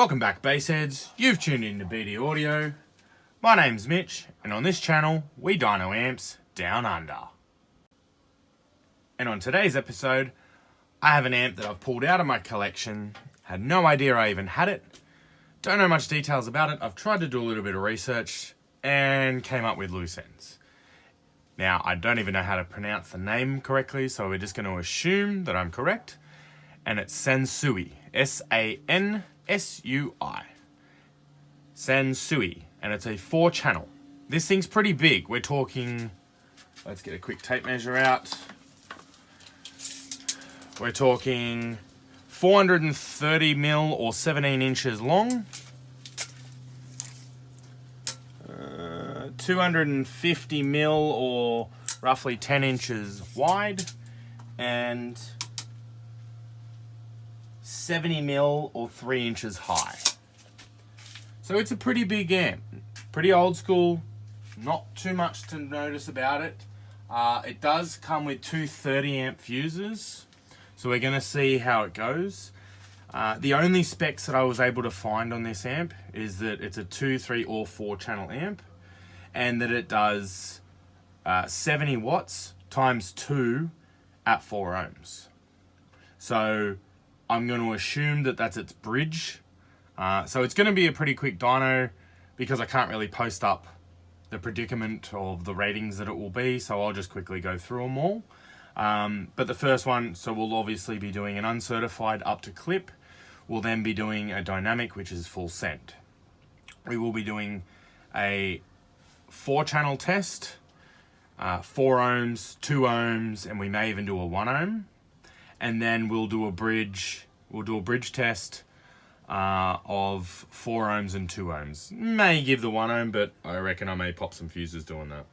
Welcome back, bassheads. You've tuned in to BD Audio. My name's Mitch, and on this channel, we dyno amps down under. And on today's episode, I have an amp that I've pulled out of my collection, had no idea I even had it, don't know much details about it. I've tried to do a little bit of research and came up with loose ends. Now, I don't even know how to pronounce the name correctly, so we're just going to assume that I'm correct. And it's Sansui. S-A-N-S-U-I. Sansui. And it's a 4-channel. This thing's pretty big. We're talking... Let's get a quick tape measure out. We're talking 430 mil or 17 inches long. 250 mil or roughly 10 inches wide. And 70 mil or 3 inches high. So it's a pretty big amp. Pretty old school. Not too much to notice about it. It does come with two 30 amp fuses. So we're going to see how it goes. The only specs that I was able to find on this amp is that it's a 2, 3 or 4 channel amp. And that it does 70 watts times 2 at 4 ohms. So I'm going to assume that that's its bridge. So it's going to be a pretty quick dyno because I can't really post up the predicament of the ratings that it will be. So I'll just quickly go through them all. But the first one, so we'll obviously be doing an uncertified up to clip. We'll then be doing a dynamic, which is full send. We will be doing a 4-channel test, 4 ohms, 2 ohms, and we may even do a 1 ohm. And then we'll do a bridge test of 4 ohms and 2 ohms. May give the 1 ohm, but I reckon I may pop some fuses doing that.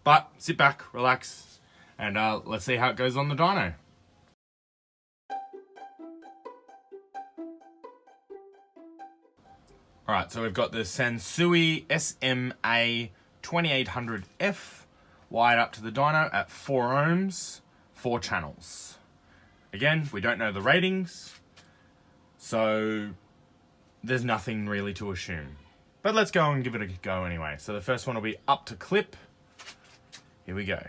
But sit back, relax, and let's see how it goes on the dyno. Alright, so we've got the Sansui SMA 2800F wired up to the dyno at 4 ohms, 4 channels. Again, we don't know the ratings, so there's nothing really to assume. But let's go and give it a go anyway. So the first one will be up to clip. Here we go.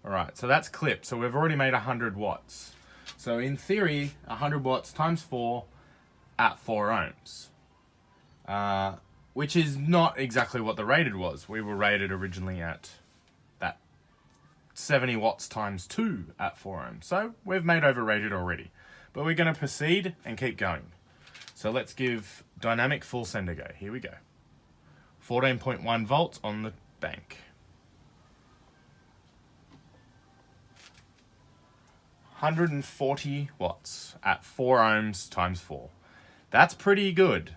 Alright, so that's clip. So we've already made 100 watts. So in theory, 100 watts times 4 at 4 ohms. Which is not exactly what the rated was. We were rated originally at that 70 watts times 2 at 4 ohms. So we've made overrated already. But we're going to proceed and keep going. So let's give dynamic full send a go. Here we go. 14.1 volts on the bank. 140 watts at 4 ohms times 4. That's pretty good.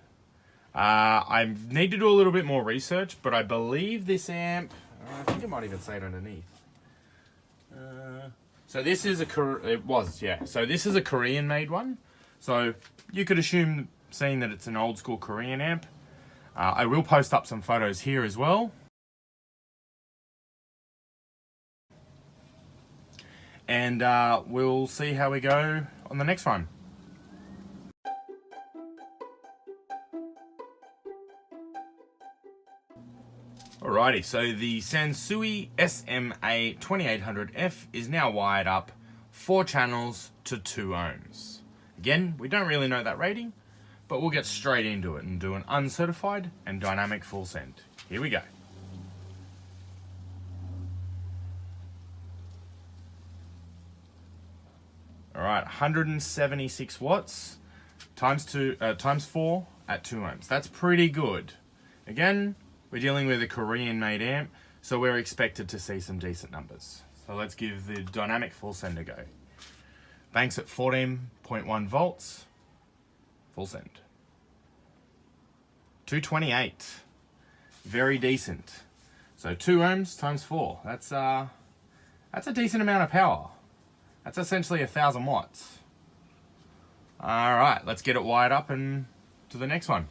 I need to do a little bit more research, but I believe this amp, I think it might even say it underneath. So this is so this is a Korean made one. So you could assume, seeing that it's an old school Korean amp. I will post up some photos here as well. And we'll see how we go on the next one. Alrighty, so the Sansui SMA 2800F is now wired up 4 channels to 2 ohms. Again, we don't really know that rating, but we'll get straight into it and do an uncertified and dynamic full send. Here we go. Alright, 176 watts times 4 at 2 ohms. That's pretty good. Again, we're dealing with a Korean made amp, so we're expected to see some decent numbers. So let's give the dynamic full send a go. Bank's at 14.1 volts. Full send. 228. Very decent. So 2 ohms times 4. That's a decent amount of power. That's essentially 1,000 watts. Alright, let's get it wired up and to the next one.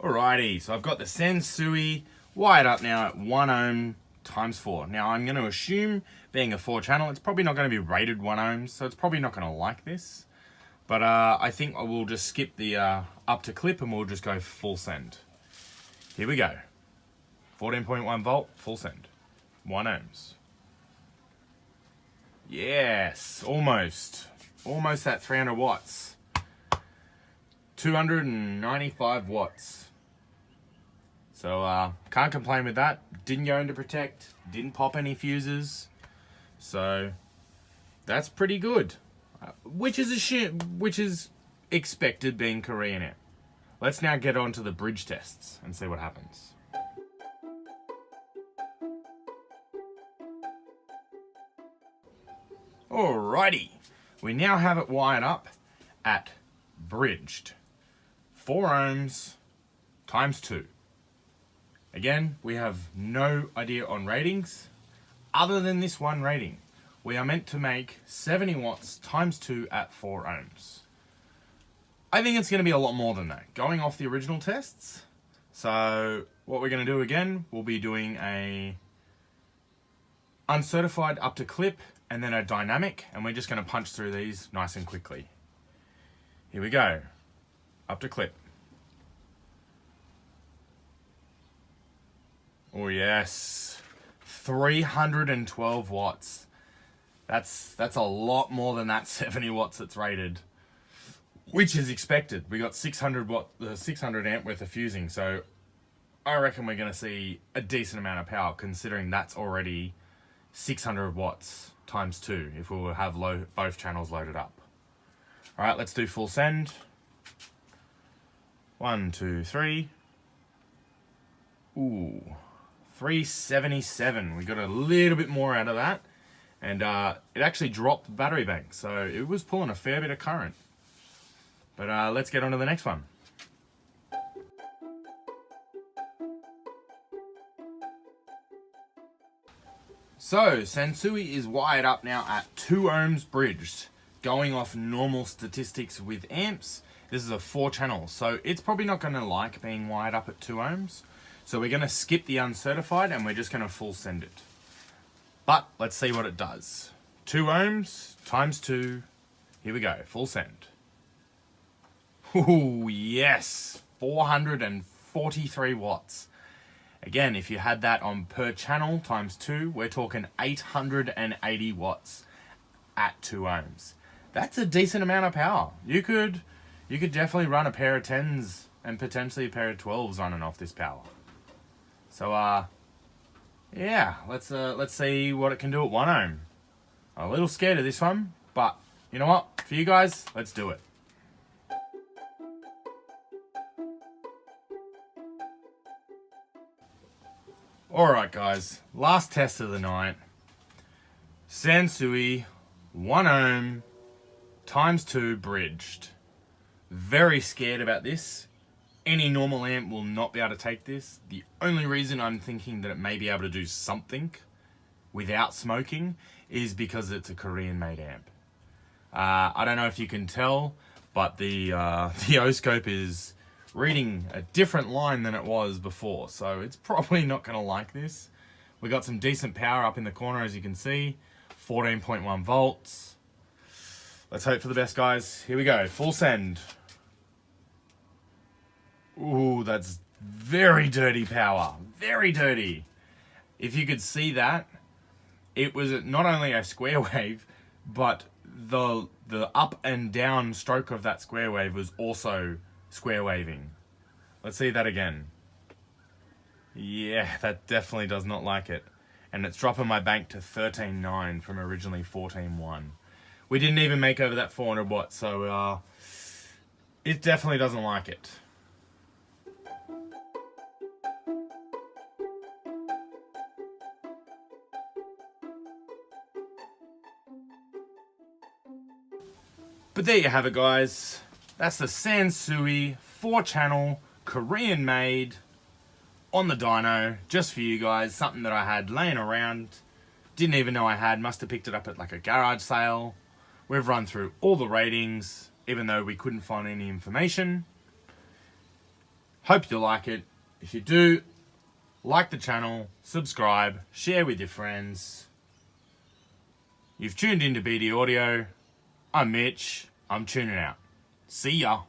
Alrighty, so I've got the Sansui wired up now at 1 ohm times 4. Now I'm going to assume, being a 4 channel, it's probably not going to be rated 1 ohms, so it's probably not going to like this. But I think I will just skip the up to clip and we'll just go full send. Here we go. 14.1 volt, full send. 1 ohms. Yes, almost. Almost at 300 watts. 295 watts. So can't complain with that. Didn't go into protect. Didn't pop any fuses. So that's pretty good. Which is expected being Korean amp. Let's now get on to the bridge tests and see what happens. Alrighty, we now have it wired up at bridged 4 ohms times 2. Again, we have no idea on ratings other than this one rating. We are meant to make 70 watts times 2 at 4 ohms. I think it's going to be a lot more than that, going off the original tests. So what we're going to do again, we'll be doing a uncertified up to clip and then a dynamic, and we're just going to punch through these nice and quickly. Here we go. Up to clip. Oh yes, 312 watts. That's a lot more than that 70 watts that's rated, which is expected. We got 600 amp worth of fusing, so I reckon we're going to see a decent amount of power, considering that's already 600 watts times 2 if we will have both channels loaded up. All right, let's do full send. 1, 2, 3. Ooh, 377. We got a little bit more out of that, and it actually dropped the battery bank, so it was pulling a fair bit of current. But let's get on to the next one. So Sansui is wired up now at 2 ohms bridged, going off normal statistics with amps. This is a 4 channel, so it's probably not going to like being wired up at 2 ohms. So we're going to skip the uncertified and we're just going to full send it. But let's see what it does. 2 ohms times 2. Here we go, full send. Ooh, yes, 443 watts. Again, if you had that on per channel times 2, we're talking 880 watts at 2 ohms. That's a decent amount of power. You could definitely run a pair of 10s and potentially a pair of 12s running off this power. So yeah, let's see what it can do at 1 ohm. I'm a little scared of this one, but you know what? For you guys, let's do it. Alright guys, last test of the night. Sansui 1 ohm times 2 bridged. Very scared about this. Any normal amp will not be able to take this. The only reason I'm thinking that it may be able to do something without smoking is because it's a Korean made amp. I don't know if you can tell, but the O-scope is reading a different line than it was before, so it's probably not going to like this. We got some decent power up in the corner, as you can see, 14.1 volts. Let's hope for the best, guys. Here we go, full send. Ooh, that's very dirty power, very dirty. If you could see that, it was not only a square wave, but the up and down stroke of that square wave was also square waving. Let's see that again. Yeah, that definitely does not like it. And it's dropping my bank to 13.9 from originally 14.1. We didn't even make over that 400 watts, so it definitely doesn't like it. But there you have it, guys. That's the Sansui 4-channel, Korean made, on the dyno, just for you guys. Something that I had laying around, didn't even know I had, must have picked it up at like a garage sale. We've run through all the ratings, even though we couldn't find any information. Hope you like it. If you do, like the channel, subscribe, share with your friends. You've tuned into BD Audio. I'm Mitch. I'm tuning out. See ya.